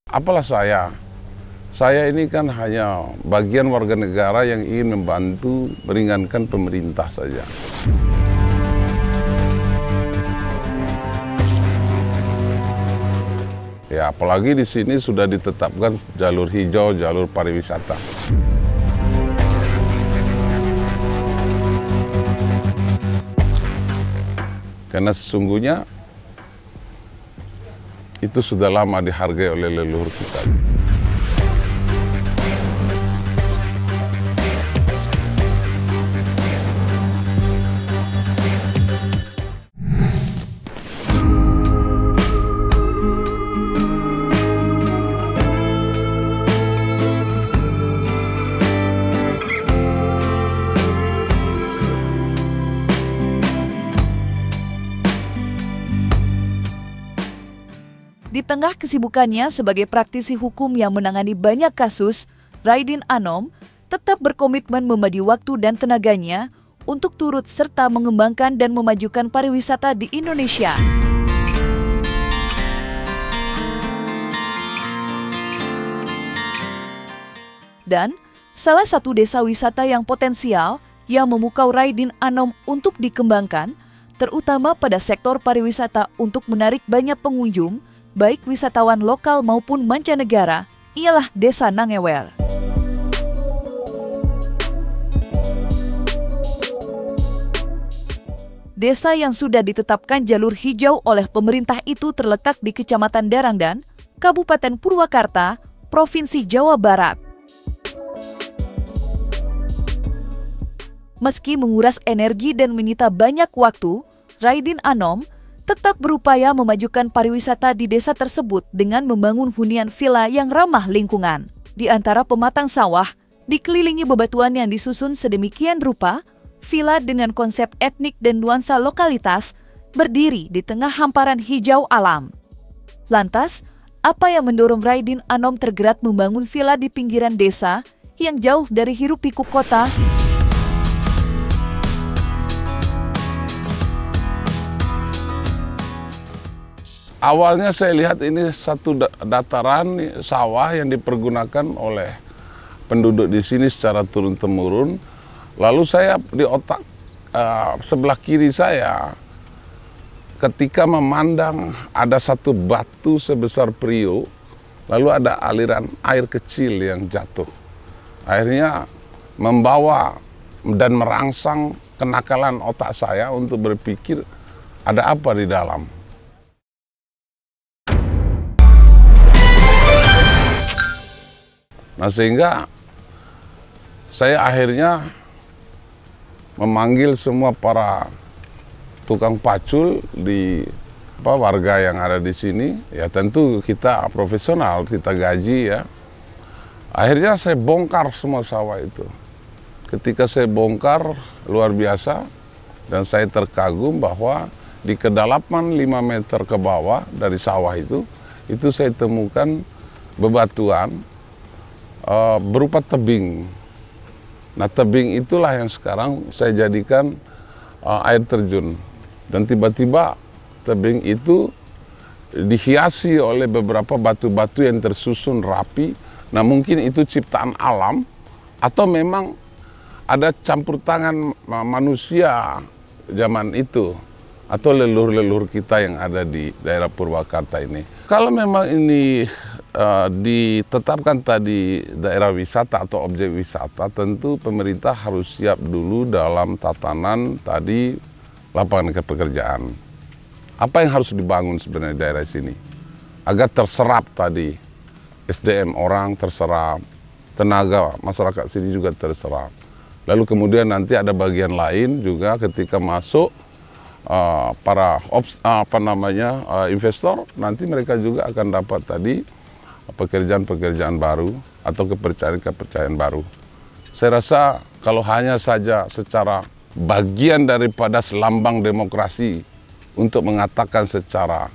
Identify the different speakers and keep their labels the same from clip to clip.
Speaker 1: Apalah saya ini kan hanya bagian warga negara yang ingin membantu meringankan pemerintah saja. Ya, apalagi di sini sudah ditetapkan jalur hijau, jalur pariwisata. Karena sesungguhnya itu sudah lama dihargai oleh leluhur kita.
Speaker 2: Di tengah kesibukannya sebagai praktisi hukum yang menangani banyak kasus, Raidin Anom tetap berkomitmen membagi waktu dan tenaganya untuk turut serta mengembangkan dan memajukan pariwisata di Indonesia. Dan salah satu desa wisata yang potensial yang memukau Raidin Anom untuk dikembangkan, terutama pada sektor pariwisata untuk menarik banyak pengunjung, baik wisatawan lokal maupun mancanegara, ialah Desa Nangewel. Desa yang sudah ditetapkan jalur hijau oleh pemerintah itu terletak di Kecamatan Darangdan, Kabupaten Purwakarta, Provinsi Jawa Barat. Meski menguras energi dan menyita banyak waktu, Raidin Anom tetap berupaya memajukan pariwisata di desa tersebut dengan membangun hunian villa yang ramah lingkungan. Di antara pematang sawah, dikelilingi bebatuan yang disusun sedemikian rupa, villa dengan konsep etnik dan nuansa lokalitas berdiri di tengah hamparan hijau alam. Lantas, apa yang mendorong Raidin Anom tergerak membangun villa di pinggiran desa yang jauh dari hiruk-pikuk kota?
Speaker 1: Awalnya saya lihat ini satu dataran sawah yang dipergunakan oleh penduduk di sini secara turun-temurun. Lalu saya di otak sebelah kiri saya, ketika memandang ada satu batu sebesar periuk, lalu ada aliran air kecil yang jatuh. Akhirnya membawa dan merangsang kenakalan otak saya untuk berpikir ada apa di dalam. Nah, sehingga saya akhirnya memanggil semua para tukang pacul di warga yang ada di sini. Ya tentu kita profesional, kita gaji ya. Akhirnya saya bongkar semua sawah itu. Ketika saya bongkar, luar biasa, dan saya terkagum bahwa di kedalaman 5 meter ke bawah dari sawah itu saya temukan bebatuan berupa tebing. Nah, tebing itulah yang sekarang saya jadikan air terjun. Dan tiba-tiba tebing itu dihiasi oleh beberapa batu-batu yang tersusun rapi. Nah, mungkin itu ciptaan alam atau memang ada campur tangan manusia zaman itu atau leluhur-leluhur kita yang ada di daerah Purwakarta ini. Kalau memang ini ditetapkan tadi daerah wisata atau objek wisata, tentu pemerintah harus siap dulu dalam tatanan tadi lapangan pekerjaan. Apa yang harus dibangun sebenarnya di daerah sini? Agar terserap tadi, SDM orang terserap, tenaga masyarakat sini juga terserap. Lalu kemudian nanti ada bagian lain juga ketika masuk para investor, nanti mereka juga akan dapat tadi pekerjaan-pekerjaan baru atau kepercayaan-kepercayaan baru. Saya rasa kalau hanya saja secara bagian daripada selambang demokrasi untuk mengatakan secara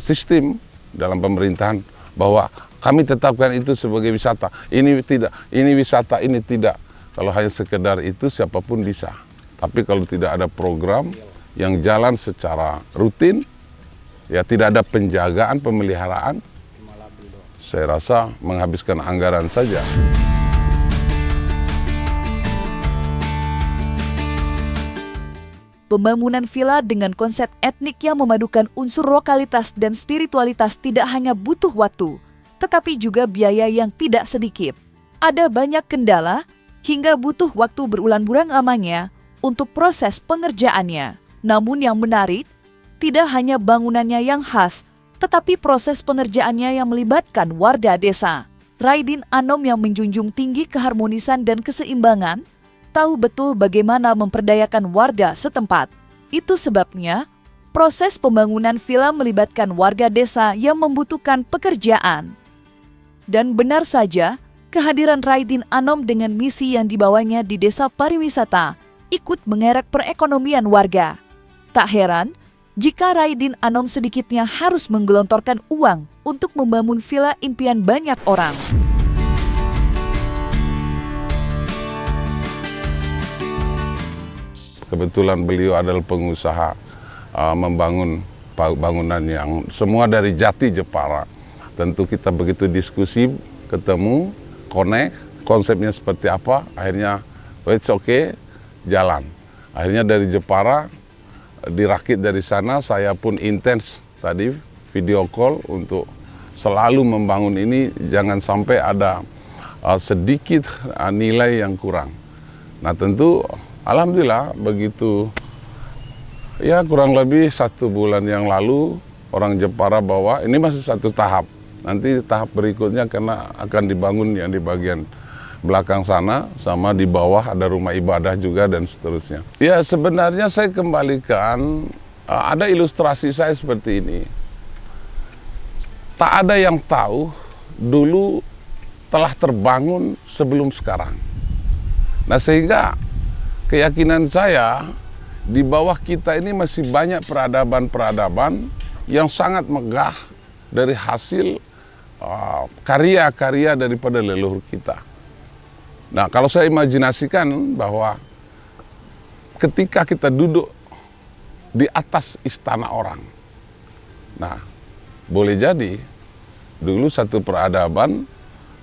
Speaker 1: sistem dalam pemerintahan bahwa kami tetapkan itu sebagai wisata, ini tidak, ini wisata, ini tidak. Kalau hanya sekedar itu siapapun bisa. Tapi kalau tidak ada program yang jalan secara rutin, ya tidak ada penjagaan, pemeliharaan, saya rasa menghabiskan anggaran saja.
Speaker 2: Pembangunan villa dengan konsep etnik yang memadukan unsur lokalitas dan spiritualitas tidak hanya butuh waktu, tetapi juga biaya yang tidak sedikit. Ada banyak kendala hingga butuh waktu berulang-ulang lamanya untuk proses pengerjaannya. Namun yang menarik, tidak hanya bangunannya yang khas, tetapi proses pengerjaannya yang melibatkan warga desa. Raidin Anom yang menjunjung tinggi keharmonisan dan keseimbangan, tahu betul bagaimana memperdayakan warga setempat. Itu sebabnya, proses pembangunan villa melibatkan warga desa yang membutuhkan pekerjaan. Dan benar saja, kehadiran Raidin Anom dengan misi yang dibawanya di desa pariwisata ikut mengerek perekonomian warga. Tak heran, jika Raidin Anom sedikitnya harus menggelontorkan uang untuk membangun villa impian banyak orang.
Speaker 1: Kebetulan beliau adalah pengusaha membangun bangunan yang semua dari jati Jepara. Tentu kita begitu diskusi, ketemu, connect, konsepnya seperti apa, akhirnya it's okay, jalan. Akhirnya dari Jepara, dirakit dari sana, saya pun intens tadi video call untuk selalu membangun ini, jangan sampai ada sedikit nilai yang kurang. Nah tentu alhamdulillah begitu, ya kurang lebih 1 bulan yang lalu orang Jepara bawa, ini masih satu tahap. Nanti tahap berikutnya karena akan dibangun yang di bagian belakang sana, sama di bawah ada rumah ibadah juga dan seterusnya. Ya sebenarnya saya kembalikan, ada ilustrasi saya seperti ini. Tak ada yang tahu dulu telah terbangun sebelum sekarang. Nah sehingga keyakinan saya di bawah kita ini masih banyak peradaban-peradaban yang sangat megah dari hasil karya-karya daripada leluhur kita. Nah, kalau saya imajinasikan bahwa ketika kita duduk di atas istana orang, nah, boleh jadi dulu satu peradaban,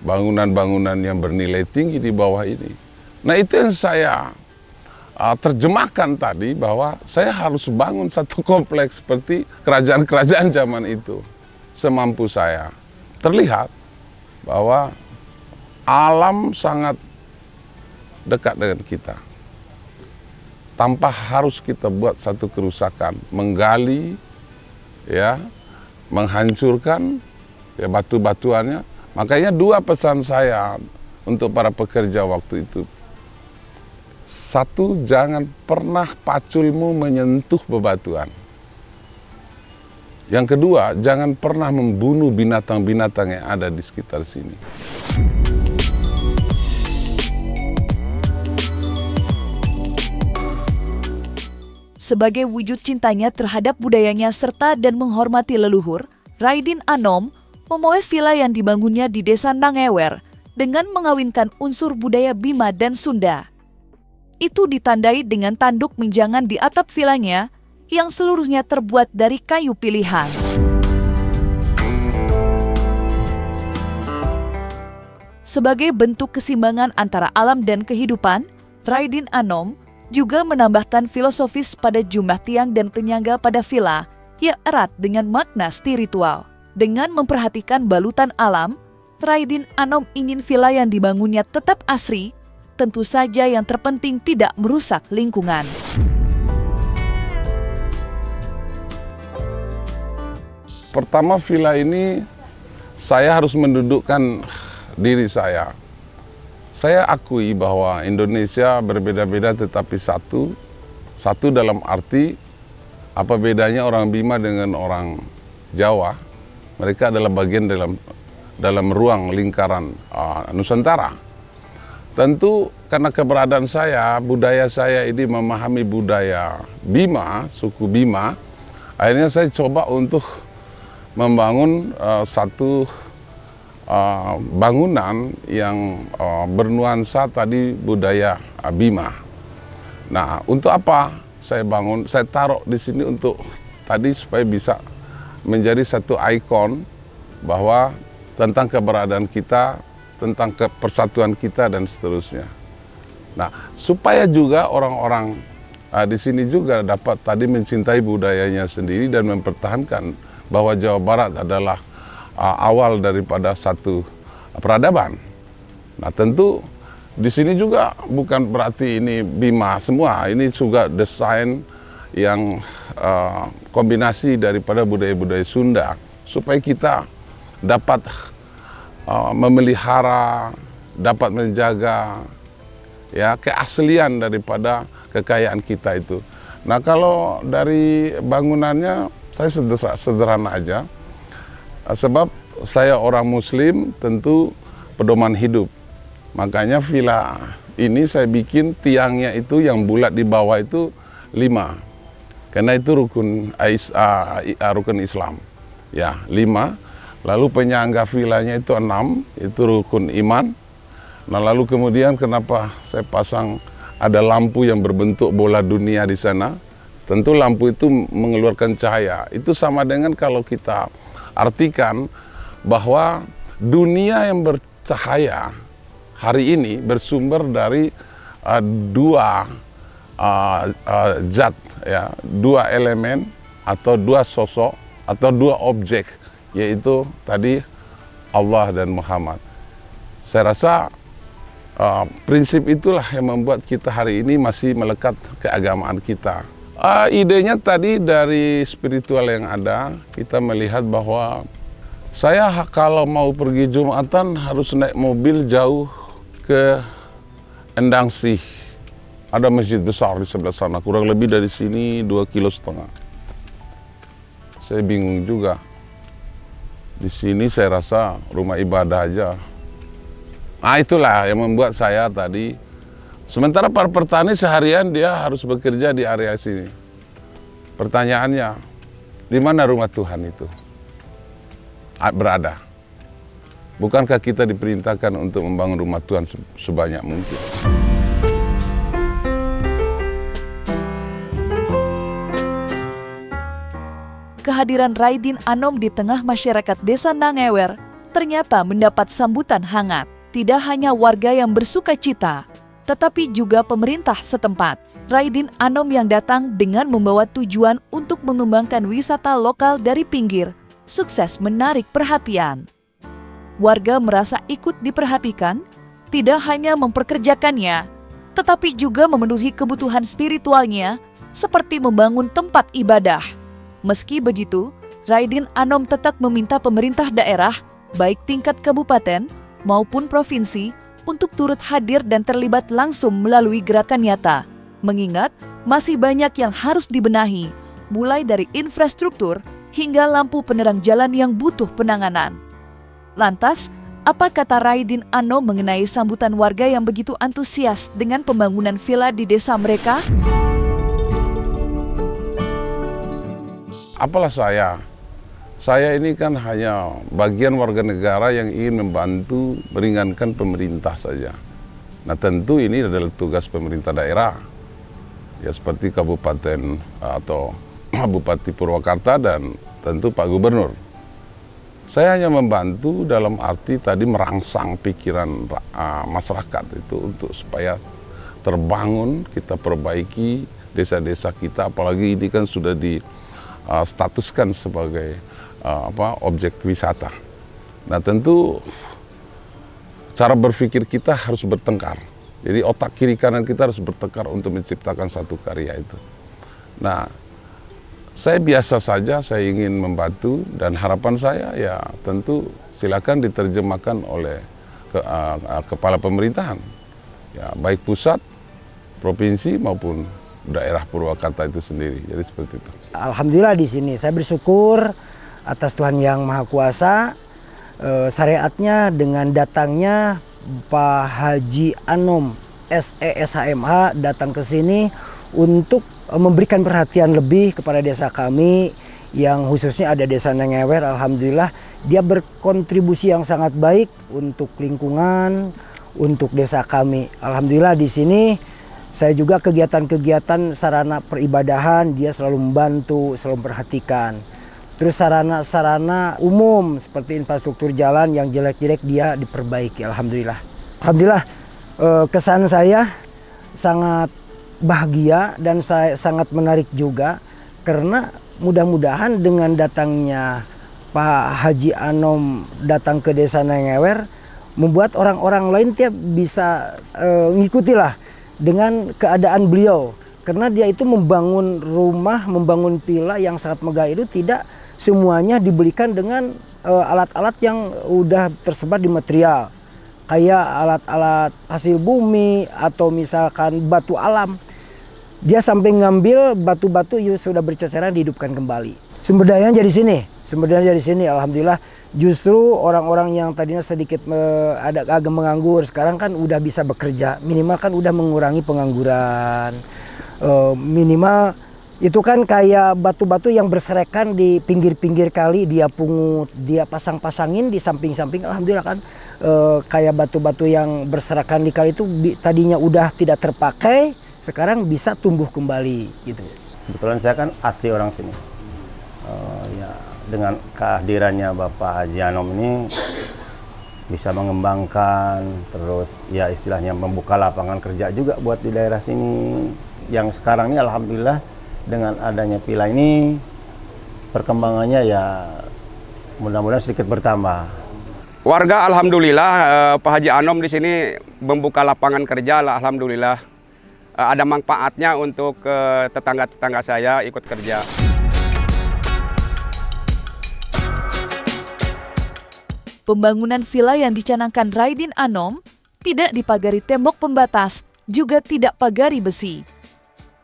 Speaker 1: bangunan-bangunan yang bernilai tinggi di bawah ini. Nah, itu yang saya terjemahkan tadi, bahwa saya harus bangun satu kompleks seperti kerajaan-kerajaan zaman itu, semampu saya. Terlihat bahwa alam sangat dekat dengan kita. Tanpa harus kita buat satu kerusakan, menggali, ya, menghancurkan ya batu-batuannya. Makanya 2 pesan saya untuk para pekerja waktu itu. 1, jangan pernah paculmu menyentuh bebatuan. Yang kedua, jangan pernah membunuh binatang-binatang yang ada di sekitar sini.
Speaker 2: Sebagai wujud cintanya terhadap budayanya serta dan menghormati leluhur, Raidin Anom memoles villa yang dibangunnya di desa Nangewer dengan mengawinkan unsur budaya Bima dan Sunda. Itu ditandai dengan tanduk menjangan di atap villanya yang seluruhnya terbuat dari kayu pilihan. Sebagai bentuk keseimbangan antara alam dan kehidupan, Raidin Anom juga menambahkan filosofis pada jumlah tiang dan penyangga pada villa yang erat dengan makna spiritual. Dengan memperhatikan balutan alam, Raidin Anom ingin villa yang dibangunnya tetap asri, tentu saja yang terpenting tidak merusak lingkungan.
Speaker 1: Pertama, villa ini saya harus mendudukkan diri saya. Saya akui bahwa Indonesia berbeda-beda tetapi satu. Satu dalam arti apa bedanya orang Bima dengan orang Jawa? Mereka adalah bagian dalam ruang lingkaran Nusantara. Tentu karena keberadaan saya, budaya saya ini memahami budaya Bima, suku Bima, akhirnya saya coba untuk membangun satu bangunan yang bernuansa tadi budaya Bima. Nah, untuk apa saya bangun? Saya taruh di sini untuk tadi supaya bisa menjadi satu ikon bahwa tentang keberadaan kita, tentang persatuan kita dan seterusnya. Nah, supaya juga orang-orang di sini juga dapat tadi mencintai budayanya sendiri dan mempertahankan bahwa Jawa Barat adalah awal daripada satu peradaban. Nah, tentu di sini juga bukan berarti ini Bima semua, ini juga desain yang kombinasi daripada budaya-budaya Sunda supaya kita dapat memelihara, dapat menjaga ya keaslian daripada kekayaan kita itu. Nah, kalau dari bangunannya saya sederhana aja, sebab saya orang Muslim, tentu pedoman hidup. Makanya villa ini saya bikin tiangnya itu yang bulat di bawah itu 5, karena itu rukun Islam. Ya, 5. Lalu penyangga villanya itu 6, itu rukun iman. Nah, lalu kemudian kenapa saya pasang ada lampu yang berbentuk bola dunia di sana? Tentu lampu itu mengeluarkan cahaya. Itu sama dengan kalau kita artikan bahwa dunia yang bercahaya hari ini bersumber dari dua zat, ya, 2 elemen atau 2 sosok atau 2 objek, yaitu tadi Allah dan Muhammad. Saya rasa prinsip itulah yang membuat kita hari ini masih melekat keagamaan kita. Idenya tadi dari spiritual yang ada, kita melihat bahwa saya kalau mau pergi Jumatan harus naik mobil jauh ke Endangsih. Ada masjid besar di sebelah sana, kurang lebih dari sini 2,5 kilo. Saya bingung juga. Di sini saya rasa rumah ibadah aja. Nah, itulah yang membuat saya tadi. Sementara para petani seharian dia harus bekerja di area sini. Pertanyaannya, di mana rumah Tuhan itu berada? Bukankah kita diperintahkan untuk membangun rumah Tuhan sebanyak mungkin?
Speaker 2: Kehadiran Raidin Anom di tengah masyarakat Desa Nangewer ternyata mendapat sambutan hangat. Tidak hanya warga yang bersuka cita, tetapi juga pemerintah setempat. Raidin Anom yang datang dengan membawa tujuan untuk mengembangkan wisata lokal dari pinggir, sukses menarik perhatian. Warga merasa ikut diperhatikan, tidak hanya memperkerjakannya, tetapi juga memenuhi kebutuhan spiritualnya, seperti membangun tempat ibadah. Meski begitu, Raidin Anom tetap meminta pemerintah daerah, baik tingkat kabupaten maupun provinsi, untuk turut hadir dan terlibat langsung melalui gerakan nyata. Mengingat masih banyak yang harus dibenahi, mulai dari infrastruktur hingga lampu penerang jalan yang butuh penanganan. Lantas, apa kata Raidin Anom mengenai sambutan warga yang begitu antusias dengan pembangunan villa di desa mereka?
Speaker 1: Apalah saya ini kan hanya bagian warga negara yang ingin membantu meringankan pemerintah saja. Nah, tentu ini adalah tugas pemerintah daerah. Ya, seperti kabupaten atau Bupati Purwakarta dan tentu Pak Gubernur. Saya hanya membantu dalam arti tadi merangsang pikiran masyarakat itu untuk supaya terbangun, kita perbaiki desa-desa kita, apalagi ini kan sudah distatuskan sebagai objek wisata. Nah, tentu cara berpikir kita harus bertengkar. Jadi otak kiri kanan kita harus bertengkar untuk menciptakan satu karya itu. Nah, saya biasa saja, saya ingin membantu dan harapan saya ya tentu silakan diterjemahkan oleh kepala pemerintahan, ya baik pusat, provinsi maupun daerah Purwakarta itu sendiri. Jadi seperti itu.
Speaker 3: Alhamdulillah di sini saya bersyukur atas Tuhan Yang Maha Kuasa, syariatnya dengan datangnya Pak Haji Anom SESHMH datang ke sini untuk memberikan perhatian lebih kepada desa kami yang khususnya ada desa Nangewer. Alhamdulillah dia berkontribusi yang sangat baik untuk lingkungan, untuk desa kami. Alhamdulillah di sini saya juga kegiatan-kegiatan sarana peribadahan dia selalu membantu, selalu memperhatikan. Terus sarana-sarana umum seperti infrastruktur jalan yang jelek-jelek dia diperbaiki. Alhamdulillah. Alhamdulillah, kesan saya sangat bahagia dan saya sangat menarik juga karena mudah-mudahan dengan datangnya Pak Haji Anom datang ke Desa Nengewer membuat orang-orang lain tiap bisa ngikutilah dengan keadaan beliau. Karena dia itu membangun rumah, membangun villa yang sangat megah itu tidak semuanya dibelikan dengan alat-alat yang udah tersebar di material. Kayak alat-alat hasil bumi atau misalkan batu alam. Dia sampai ngambil batu-batu yang sudah berceceran dihidupkan kembali. Sumber dayanya dari sini. Alhamdulillah. Justru orang-orang yang tadinya sedikit agak menganggur sekarang kan udah bisa bekerja. Minimal kan udah mengurangi pengangguran. Minimal itu kan kayak batu-batu yang berserakan di pinggir-pinggir kali dia pungut, dia pasang-pasangin di samping-samping. Alhamdulillah kan kayak batu-batu yang berserakan di kali itu tadinya udah tidak terpakai, sekarang bisa tumbuh kembali gitu.
Speaker 4: Kebetulan saya kan asli orang sini. Ya, dengan kehadirannya Bapak Haji Anom ini bisa mengembangkan, terus ya istilahnya membuka lapangan kerja juga buat di daerah sini. Yang sekarang ini alhamdulillah dengan adanya villa ini perkembangannya ya mudah-mudahan sedikit bertambah.
Speaker 5: Warga alhamdulillah Pak Haji Anom di sini membuka lapangan kerja lah, alhamdulillah. Ada manfaatnya untuk tetangga-tetangga saya ikut kerja.
Speaker 2: Pembangunan villa yang dicanangkan Raidin Anom tidak dipagari tembok pembatas, juga tidak pagari besi.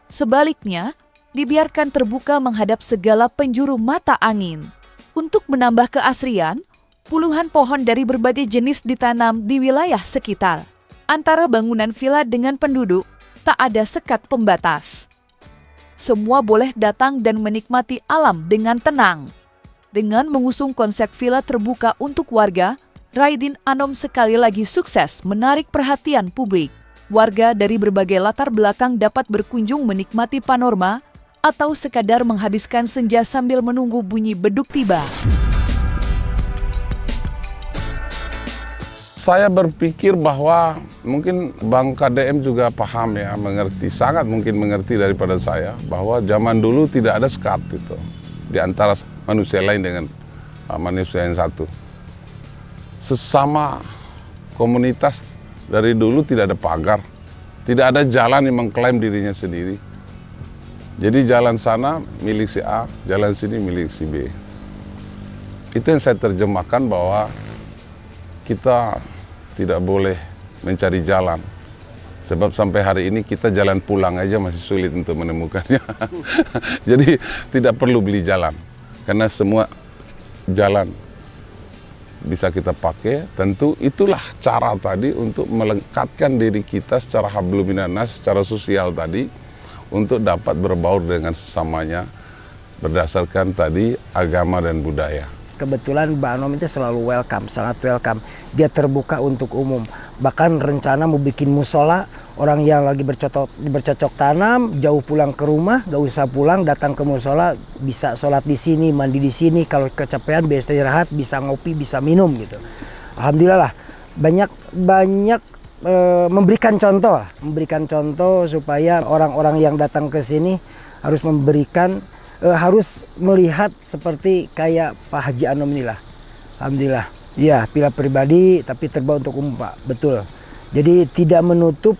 Speaker 2: Sebaliknya, dibiarkan terbuka menghadap segala penjuru mata angin. Untuk menambah keasrian, puluhan pohon dari berbagai jenis ditanam di wilayah sekitar. Antara bangunan villa dengan penduduk, tak ada sekat pembatas. Semua boleh datang dan menikmati alam dengan tenang. Dengan mengusung konsep villa terbuka untuk warga, Raidin Anom sekali lagi sukses menarik perhatian publik. Warga dari berbagai latar belakang dapat berkunjung menikmati panorama atau sekadar menghabiskan senja sambil menunggu bunyi beduk tiba.
Speaker 1: Saya berpikir bahwa mungkin Bang KDM juga paham ya, mengerti, sangat mungkin mengerti daripada saya, bahwa zaman dulu tidak ada sekat itu di antara manusia lain dengan manusia yang satu. Sesama komunitas dari dulu tidak ada pagar, tidak ada jalan yang mengklaim dirinya sendiri. Jadi jalan sana milik si A, jalan sini milik si B. Itu yang saya terjemahkan bahwa kita tidak boleh mencari jalan. Sebab sampai hari ini kita jalan pulang aja masih sulit untuk menemukannya. Jadi tidak perlu beli jalan, karena semua jalan bisa kita pakai. Tentu itulah cara tadi untuk melekatkan diri kita secara hablum minan nas, secara sosial tadi, untuk dapat berbaur dengan sesamanya berdasarkan tadi agama dan budaya.
Speaker 3: Kebetulan Mbak Anom itu selalu welcome, sangat welcome. Dia terbuka untuk umum. Bahkan rencana mau bikin musola, orang yang lagi bercocok tanam, jauh pulang ke rumah, gak usah pulang, datang ke musola, bisa sholat di sini, mandi di sini, kalau kecapean bisa istirahat, bisa ngopi, bisa minum gitu. Alhamdulillah lah, banyak memberikan contoh supaya orang-orang yang datang ke sini harus melihat seperti kayak Pak Haji Anom inilah. Alhamdulillah. Iya, villa pribadi tapi terbuka untuk umum, Pak. Betul. Jadi tidak menutup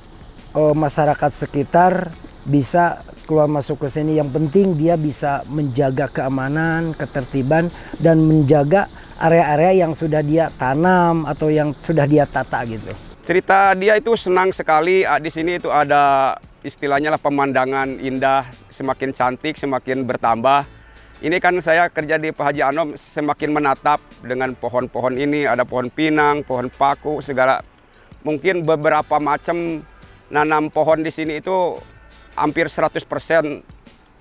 Speaker 3: masyarakat sekitar bisa keluar masuk ke sini. Yang penting dia bisa menjaga keamanan, ketertiban, dan menjaga area-area yang sudah dia tanam atau yang sudah dia tata gitu.
Speaker 5: Cerita dia itu senang sekali, di sini itu ada istilahnya lah pemandangan indah, semakin cantik, semakin bertambah. Ini kan saya kerja di Pak Haji Anom semakin menatap dengan pohon-pohon ini, ada pohon pinang, pohon paku, segala. Mungkin beberapa macam nanam pohon di sini itu hampir 100%,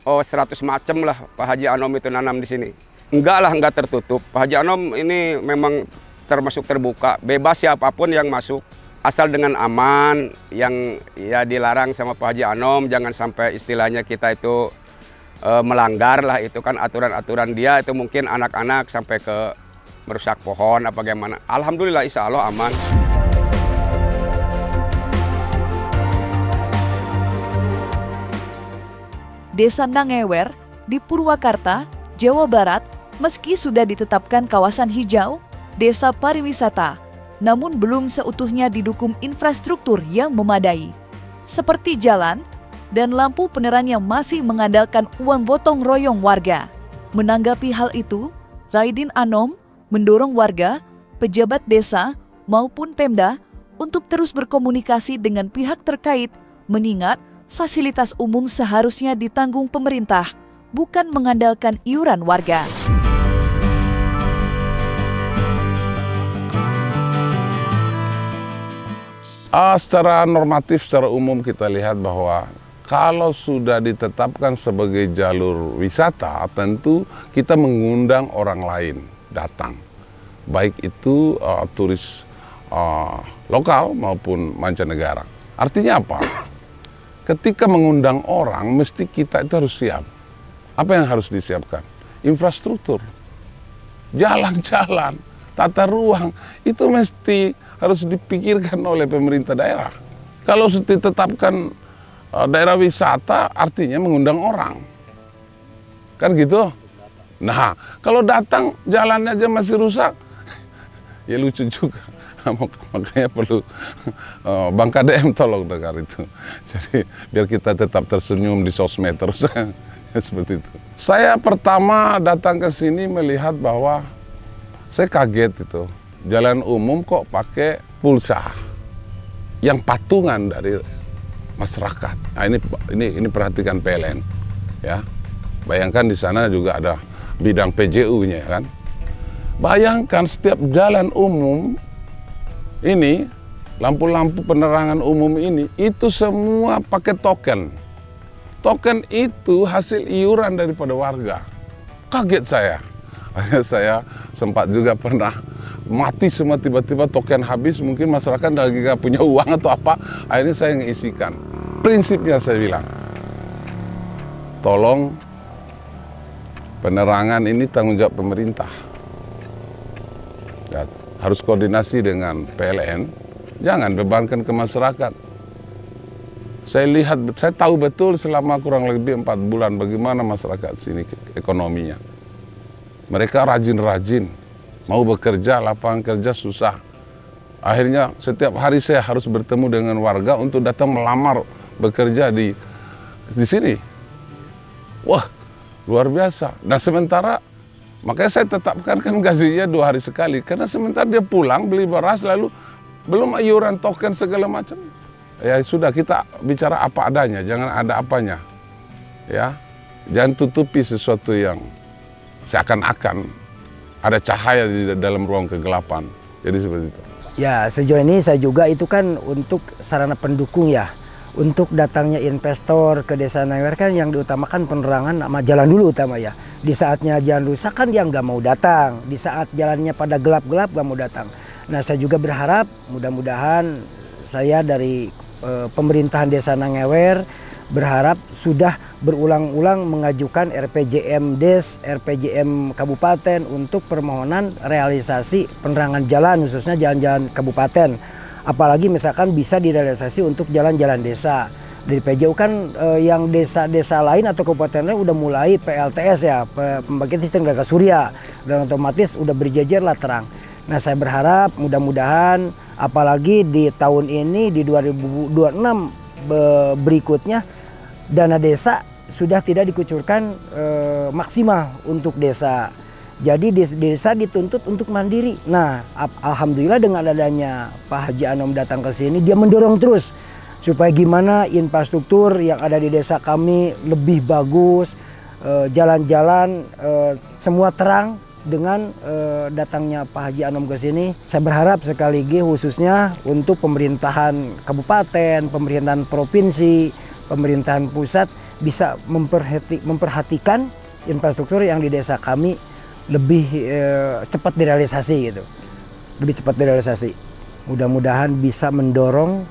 Speaker 5: 100 macam lah Pak Haji Anom itu nanam di sini. Enggak lah, enggak tertutup. Pak Haji Anom ini memang termasuk terbuka, bebas siapapun yang masuk. Asal dengan aman, yang ya dilarang sama Pak Haji Anom, jangan sampai istilahnya kita itu melanggar lah itu kan aturan-aturan dia, itu mungkin anak-anak sampai ke merusak pohon apa gimana. Alhamdulillah insya Allah aman.
Speaker 2: Desa Nangewer di Purwakarta, Jawa Barat, meski sudah ditetapkan kawasan hijau, desa pariwisata, namun belum seutuhnya didukung infrastruktur yang memadai, seperti jalan dan lampu penerangan yang masih mengandalkan uang gotong royong warga. Menanggapi hal itu, Raidin Anom mendorong warga, pejabat desa, maupun Pemda untuk terus berkomunikasi dengan pihak terkait, mengingat fasilitas umum seharusnya ditanggung pemerintah, bukan mengandalkan iuran warga.
Speaker 1: Secara normatif, secara umum kita lihat bahwa kalau sudah ditetapkan sebagai jalur wisata, tentu kita mengundang orang lain datang. Baik itu turis lokal maupun mancanegara. Artinya apa? Ketika mengundang orang, mesti kita itu harus siap. Apa yang harus disiapkan? Infrastruktur, jalan-jalan, tata ruang, itu mesti harus dipikirkan oleh pemerintah daerah. Kalau ditetapkan daerah wisata, artinya mengundang orang. Kan gitu? Nah, kalau datang jalannya aja masih rusak, ya lucu juga. Makanya perlu Bang KDM tolong dengar itu. Jadi biar kita tetap tersenyum di sosmed terus. Seperti itu. Saya pertama datang ke sini melihat bahwa saya kaget itu. Jalan umum kok pakai pulsa yang patungan dari masyarakat. Nah, ini perhatikan PLN ya. Bayangkan di sana juga ada bidang PJU-nya kan. Bayangkan setiap jalan umum ini, lampu-lampu penerangan umum ini, itu semua pakai token. Token itu hasil iuran daripada warga. Kaget saya. Akhirnya saya sempat juga pernah mati semua, tiba-tiba token habis, mungkin masyarakat lagi gak punya uang atau apa. Akhirnya saya ngisikan. Prinsipnya saya bilang, tolong penerangan ini tanggung jawab pemerintah. Ya, harus koordinasi dengan PLN, jangan bebankan ke masyarakat. Saya tahu betul selama kurang lebih 4 bulan bagaimana masyarakat sini ekonominya. Mereka rajin-rajin, mau bekerja, lapangan kerja susah. Akhirnya setiap hari saya harus bertemu dengan warga untuk datang melamar bekerja di sini. Wah, luar biasa. Nah sementara makanya saya tetapkan kan gajinya 2 hari sekali. Karena sementara dia pulang beli beras lalu belum iuran token segala macam. Ya sudah, kita bicara apa adanya, jangan ada apanya. Ya, jangan tutupi sesuatu yang seakan-akan ada cahaya di dalam ruang kegelapan. Jadi seperti itu.
Speaker 3: Ya sejauh ini saya juga itu kan untuk sarana pendukung ya. Untuk datangnya investor ke Desa Nangewer kan yang diutamakan penerangan sama jalan dulu utama ya. Di saatnya jalan rusak kan dia nggak mau datang. Di saat jalannya pada gelap-gelap nggak mau datang. Nah saya juga berharap mudah-mudahan saya dari pemerintahan Desa Nangewer berharap sudah berulang-ulang mengajukan RPJM Des, RPJM Kabupaten untuk permohonan realisasi penerangan jalan khususnya jalan-jalan kabupaten. Apalagi misalkan bisa direalisasi untuk jalan-jalan desa. Dari PJU kan yang desa-desa lain atau kabupaten lain udah mulai PLTS ya, pembangkit listrik tenaga surya, dan otomatis udah berjejer lah terang. Nah saya berharap mudah-mudahan apalagi di tahun ini di 2026 berikutnya dana desa sudah tidak dikucurkan maksimal untuk desa. Jadi desa dituntut untuk mandiri. Nah, alhamdulillah dengan adanya Pak Haji Anom datang ke sini, dia mendorong terus supaya gimana infrastruktur yang ada di desa kami lebih bagus, jalan-jalan semua terang. Dengan datangnya Pak Haji Anom ke sini, saya berharap sekali lagi khususnya untuk pemerintahan kabupaten, pemerintahan provinsi, pemerintahan pusat bisa memperhatikan infrastruktur yang di desa kami lebih cepat direalisasi gitu, lebih cepat direalisasi. Mudah-mudahan bisa mendorong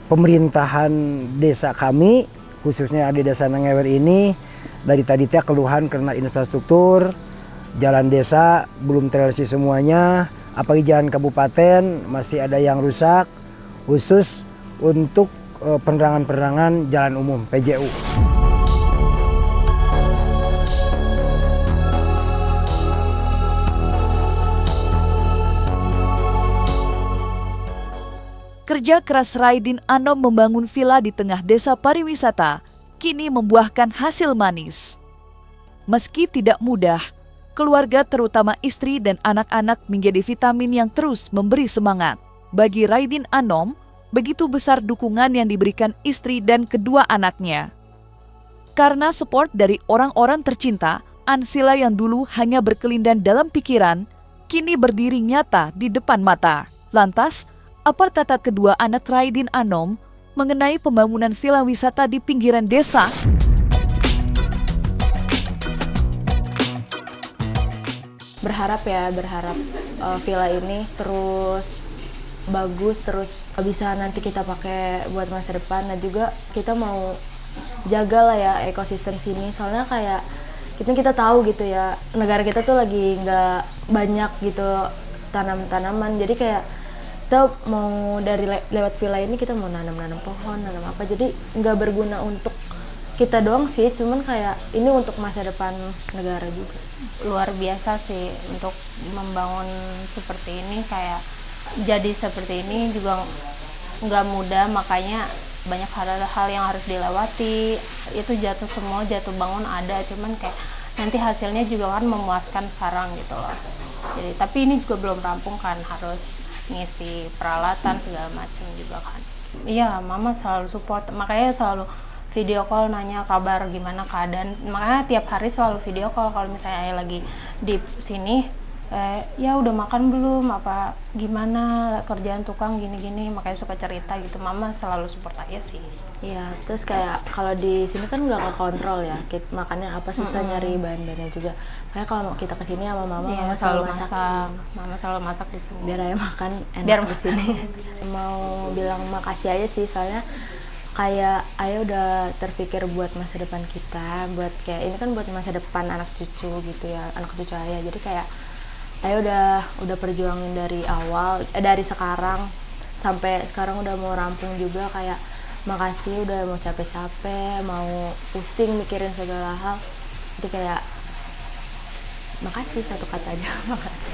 Speaker 3: pemerintahan desa kami khususnya di desa Nangewer ini dari tadi teh keluhan karena infrastruktur, jalan desa belum terrealisasi semuanya, apalagi jalan kabupaten masih ada yang rusak, khusus untuk penerangan-penerangan jalan umum PJU.
Speaker 2: Kerja keras Raidin Anom membangun villa di tengah desa pariwisata kini membuahkan hasil manis. Meski tidak mudah, keluarga terutama istri dan anak-anak menjadi vitamin yang terus memberi semangat. Bagi Raidin Anom, begitu besar dukungan yang diberikan istri dan kedua anaknya. Karena support dari orang-orang tercinta, Ansila yang dulu hanya berkelindan dalam pikiran, kini berdiri nyata di depan mata. Lantas, apa tata kedua anak Raidin Anom mengenai pembangunan villa wisata di pinggiran desa?
Speaker 6: Berharap villa ini terus bagus, terus bisa nanti kita pakai buat masa depan, dan juga kita mau jaga lah ya ekosistem sini, soalnya kayak kita tahu gitu ya, negara kita tuh lagi nggak banyak gitu tanaman-tanaman, jadi kayak kita mau dari lewat villa ini kita mau nanam pohon, nanam apa, jadi nggak berguna untuk kita doang sih, cuman kayak ini untuk masa depan negara juga.
Speaker 7: Luar biasa sih untuk membangun seperti ini, kayak jadi seperti ini juga nggak mudah, makanya banyak hal-hal yang harus dilewati. Itu jatuh bangun ada, cuman kayak nanti hasilnya juga kan memuaskan sekarang gitu loh. Jadi tapi ini juga belum rampung kan, harus ngisi peralatan segala macam juga kan. Iya, mama selalu support, makanya selalu video call nanya kabar gimana keadaan, makanya tiap hari selalu video call kalau misalnya ayah lagi di sini, ya udah makan belum, apa gimana kerjaan tukang gini-gini, makanya suka cerita gitu. Mama selalu support ayah sih.
Speaker 6: Iya, terus kayak kalau di sini kan nggak kekontrol ya, makannya apa susah nyari bahan-bahannya juga. Kayak kalau kita kesini sama mama,
Speaker 7: Iya,
Speaker 6: mama
Speaker 7: selalu masak. Mama selalu masak di sini.
Speaker 6: Biar ayah makan enak
Speaker 7: Biar
Speaker 6: di sini. Mau bilang makasih aja sih, soalnya kayak ayah udah terpikir buat masa depan kita, buat kayak ini kan buat masa depan anak cucu gitu ya, anak cucu ayah. Jadi kayak ayah udah perjuangin dari awal, dari sekarang sampai sekarang udah mau rampung juga. Kayak makasih udah mau capek-capek, mau pusing mikirin segala hal. Jadi kayak makasih, satu kata aja, makasih.